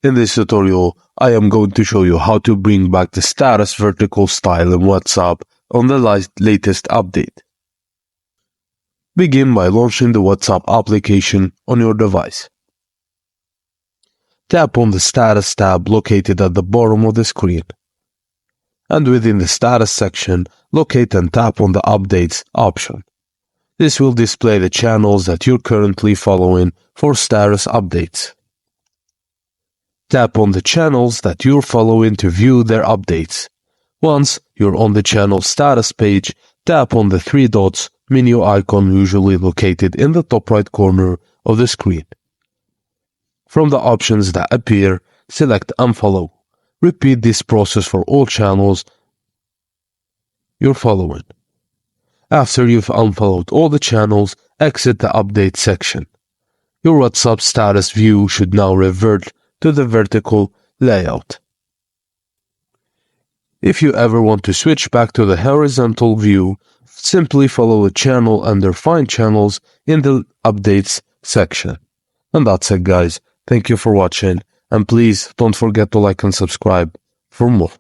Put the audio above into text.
In this tutorial, I am going to show you how to bring back the status vertical style in WhatsApp on the latest update. Begin by launching the WhatsApp application on your device. Tap on the Status tab located at the bottom of the screen. And within the Status section, locate and tap on the Updates option. This will display the channels that you're currently following for status updates. Tap on the channels that you're following to view their updates. Once you're on the channel status page, tap on the three dots menu icon usually located in the top right corner of the screen. From the options that appear, select Unfollow. Repeat this process for all channels you're following. After you've unfollowed all the channels, exit the Update section. Your WhatsApp status view should now revert to the vertical layout. If you ever want to switch back to the horizontal view, simply follow a channel under Find Channels in the Updates section. And that's it, guys. Thank you for watching, and please don't forget to like and subscribe for more.